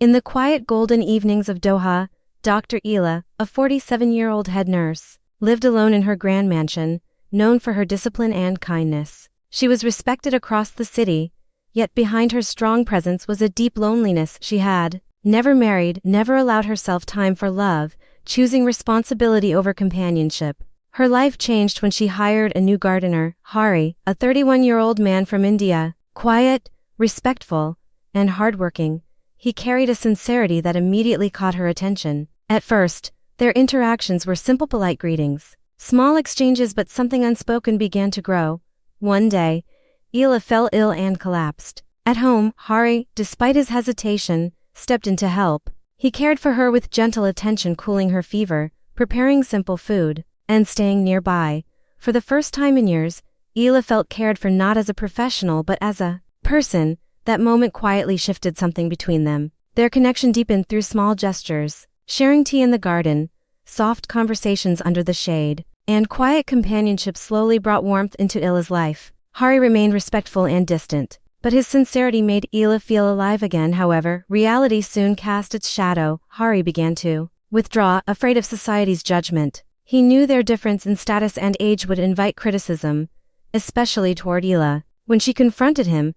In the quiet golden evenings of Doha, Dr. Ela, a 47-year-old head nurse, lived alone in her grand mansion, known for her discipline and kindness. She was respected across the city, yet behind her strong presence was a deep loneliness. She had never married, never allowed herself time for love, choosing responsibility over companionship. Her life changed when she hired a new gardener, Hari, a 31-year-old man from India. Quiet, respectful, and hardworking, he carried a sincerity that immediately caught her attention. At first, their interactions were simple polite greetings, small exchanges, but something unspoken began to grow. One day, Ela fell ill and collapsed. At home, Hari, despite his hesitation, stepped in to help. He cared for her with gentle attention, cooling her fever, preparing simple food, and staying nearby. For the first time in years, Ela felt cared for, not as a professional but as a person. That moment quietly shifted something between them. Their connection deepened through small gestures, sharing tea in the garden, soft conversations under the shade, and quiet companionship slowly brought warmth into Ela's life. Hari remained respectful and distant, but his sincerity made Ela feel alive again. However, reality soon cast its shadow. Hari began to withdraw, afraid of society's judgment. He knew their difference in status and age would invite criticism, especially toward Ela. When she confronted him,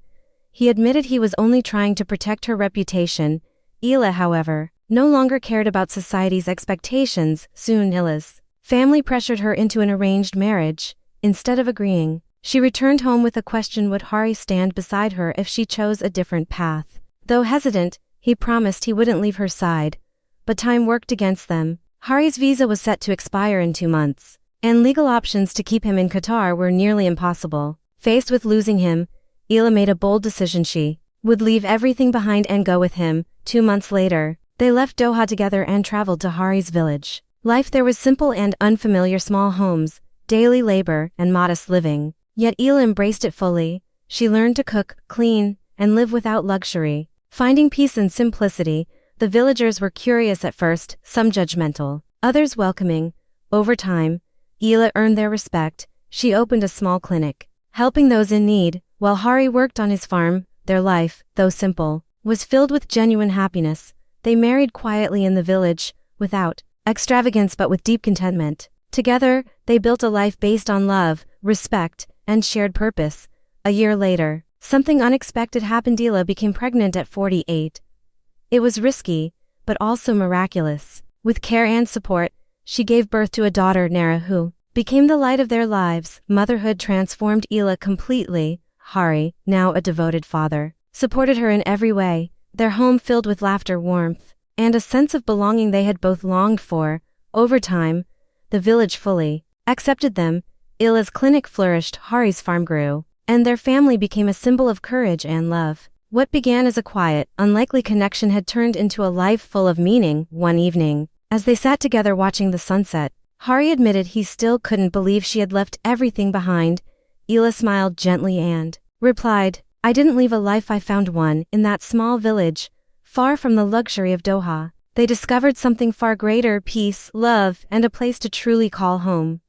he admitted he was only trying to protect her reputation. Ela, however, no longer cared about society's expectations. Soon Ela's family pressured her into an arranged marriage. Instead of agreeing, she returned home with a question: would Hari stand beside her if she chose a different path? Though hesitant, he promised he wouldn't leave her side. But time worked against them. Hari's visa was set to expire in 2 months, and legal options to keep him in Qatar were nearly impossible. Faced with losing him, Ela made a bold decision. She would leave everything behind and go with him. 2 months later, they left Doha together and traveled to Hari's village. Life there was simple and unfamiliar: small homes, daily labor, and modest living. Yet Ela embraced it fully. She learned to cook, clean, and live without luxury, finding peace in simplicity. The villagers were curious at first, some judgmental, others welcoming. Over time, Ela earned their respect. She opened a small clinic, helping those in need, while Hari worked on his farm. Their life, though simple, was filled with genuine happiness. They married quietly in the village, without extravagance but with deep contentment. Together, they built a life based on love, respect, and shared purpose. A year later, something unexpected happened. Ela became pregnant at 48. It was risky, but also miraculous. With care and support, she gave birth to a daughter, Nara, who became the light of their lives. Motherhood transformed Ela completely. Hari, now a devoted father, supported her in every way. Their home filled with laughter, warmth, and a sense of belonging they had both longed for. Over time, the village fully accepted them. Ela's clinic flourished, Hari's farm grew, and their family became a symbol of courage and love. What began as a quiet, unlikely connection had turned into a life full of meaning. One evening, as they sat together watching the sunset, Hari admitted he still couldn't believe she had left everything behind. Ela smiled gently and replied, "I didn't leave a life, I found one." In that small village, far from the luxury of Doha, they discovered something far greater: peace, love, and a place to truly call home.